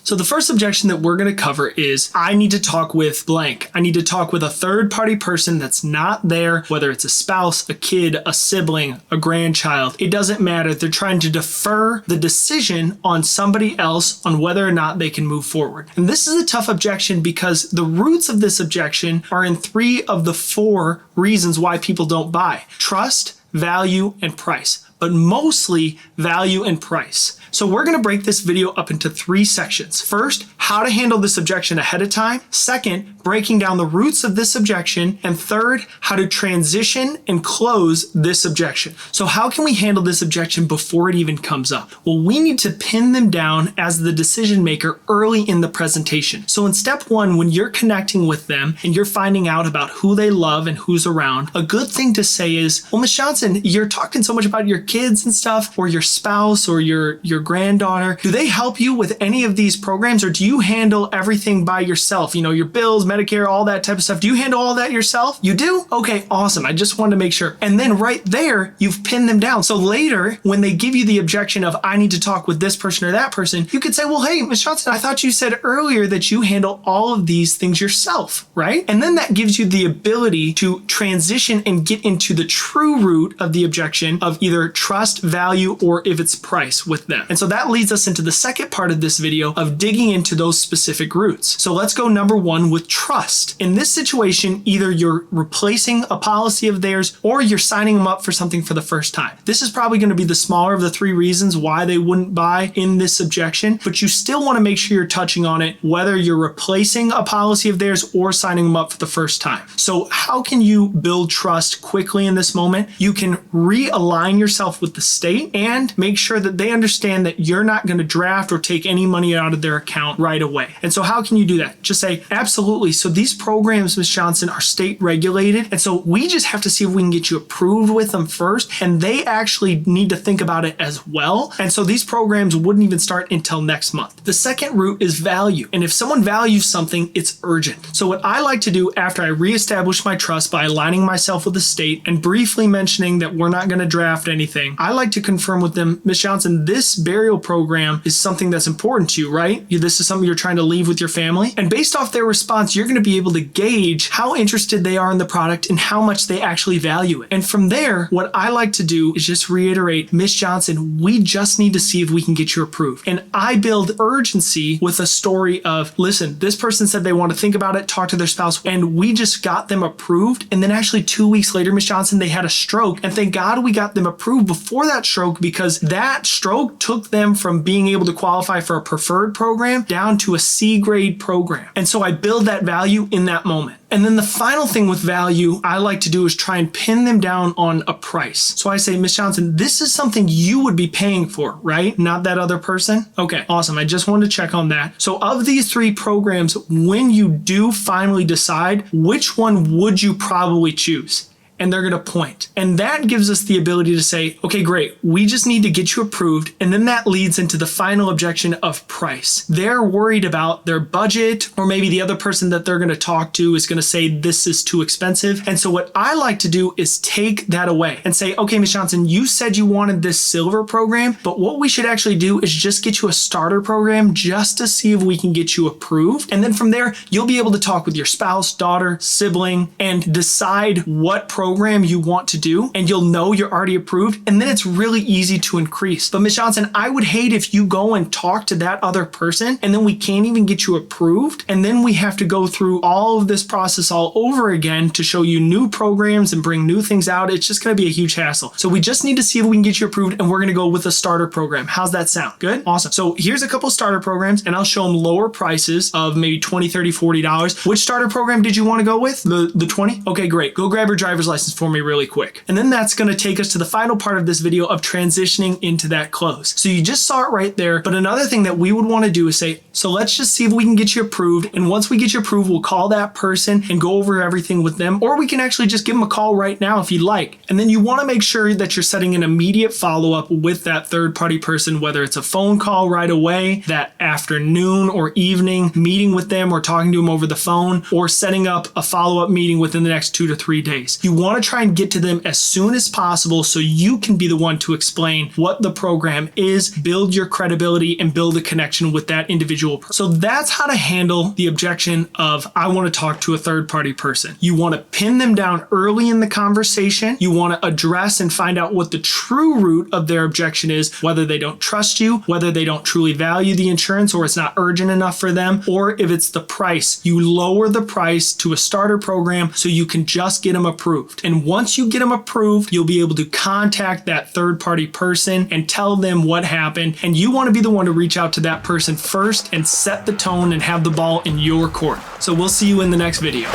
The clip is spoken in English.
So the first objection that we're going to cover is, I need to talk with blank. I need to talk with a third party person that's not there, whether it's a spouse, a kid, a sibling, a grandchild. It doesn't matter. They're trying to defer the decision on somebody else on whether or not they can move forward. And this is a tough objection because the roots of this objection are in 3 of the 4 reasons why people don't buy: trust, value, and price, but mostly value and price. So we're going to break this video up into 3 sections. First, how to handle this objection ahead of time. Second, breaking down the roots of this objection. And third, how to transition and close this objection. So how can we handle this objection before it even comes up? Well, we need to pin them down as the decision maker early in the presentation. So in step 1, when you're connecting with them and you're finding out about who they love and who's around, a good thing to say is, well, Ms. Johnson, you're talking so much about your kids and stuff, or your spouse, or your granddaughter. Do they help you with any of these programs, or do you handle everything by yourself? You know, your bills, Medicare, all that type of stuff. Do you handle all that yourself? You do? Okay, awesome. I just wanted to make sure. And then right there, you've pinned them down. So later, when they give you the objection of, I need to talk with this person or that person, you could say, well, hey, Ms. Johnson, I thought you said earlier that you handle all of these things yourself, right? And then that gives you the ability to transition and get into the true root of the objection of either trust, value, or if it's price with them. And so that leads us into the second part of this video of digging into those specific roots. So let's go number 1 with trust. In this situation, either you're replacing a policy of theirs or you're signing them up for something for the first time. This is probably going to be the smaller of the 3 reasons why they wouldn't buy in this objection, but you still want to make sure you're touching on it, whether you're replacing a policy of theirs or signing them up for the first time. So how can you build trust quickly in this moment? You can realign yourself with the state and make sure that they understand that you're not going to draft or take any money out of their account right away. And so how can you do that? Just say, absolutely. So these programs, Ms. Johnson, are state regulated. And so we just have to see if we can get you approved with them first. And they actually need to think about it as well. And so these programs wouldn't even start until next month. The second route is value. And if someone values something, it's urgent. So what I like to do after I reestablish my trust by aligning myself with the state and briefly mentioning that we're not going to draft anything, I like to confirm with them, Ms. Johnson, this burial program is something that's important to you, right? This is something you're trying to leave with your family. And based off their response, you're going to be able to gauge how interested they are in the product and how much they actually value it. And from there, what I like to do is just reiterate, Ms. Johnson, we just need to see if we can get you approved. And I build urgency with a story of, listen, this person said they want to think about it, talk to their spouse, and we just got them approved. And then actually 2 weeks later, Ms. Johnson, they had a stroke. And thank God we got them approved before that stroke, because that stroke took them from being able to qualify for a preferred program down to a C grade program. And so I build that value in that moment. And then the final thing with value I like to do is try and pin them down on a price. So I say, Ms. Johnson, this is something you would be paying for, right? Not that other person? Okay, awesome. I just wanted to check on that. So of these 3 programs, when you do finally decide, which one would you probably choose? And they're going to point. And that gives us the ability to say, okay, great, we just need to get you approved. And then that leads into the final objection of price. They're worried about their budget, or maybe the other person that they're going to talk to is going to say this is too expensive. And so what I like to do is take that away and say, okay, Ms. Johnson, you said you wanted this silver program, but what we should actually do is just get you a starter program just to see if we can get you approved. And then from there, you'll be able to talk with your spouse, daughter, sibling, and decide what program you want to do, and you'll know you're already approved, and then it's really easy to increase. But Ms. Johnson, I would hate if you go and talk to that other person and then we can't even get you approved, and then we have to go through all of this process all over again to show you new programs and bring new things out. It's just going to be a huge hassle. So we just need to see if we can get you approved, and we're going to go with a starter program. How's that sound? Good? Awesome. So here's a couple starter programs, and I'll show them lower prices of maybe $20, $30, $40. Which starter program did you want to go with? The 20? Okay, great. Go grab your driver's license for me really quick. And then that's going to take us to the final part of this video of transitioning into that close. So you just saw it right there. But another thing that we would want to do is say, so let's just see if we can get you approved. And once we get you approved, we'll call that person and go over everything with them. Or we can actually just give them a call right now if you'd like. And then you want to make sure that you're setting an immediate follow-up with that third-party person, whether it's a phone call right away, that afternoon or evening meeting with them, or talking to them over the phone, or setting up a follow-up meeting within the next 2 to 3 days. You want to try and get to them as soon as possible so you can be the one to explain what the program is, build your credibility, and build a connection with that individual person. So that's how to handle the objection of, I want to talk to a third-party person. You want to pin them down early in the conversation. You want to address and find out what the true root of their objection is, whether they don't trust you, whether they don't truly value the insurance or it's not urgent enough for them, or if it's the price. You lower the price to a starter program so you can just get them approved. And once you get them approved, you'll be able to contact that third-party person and tell them what happened. And you want to be the one to reach out to that person first and set the tone and have the ball in your court. So we'll see you in the next video.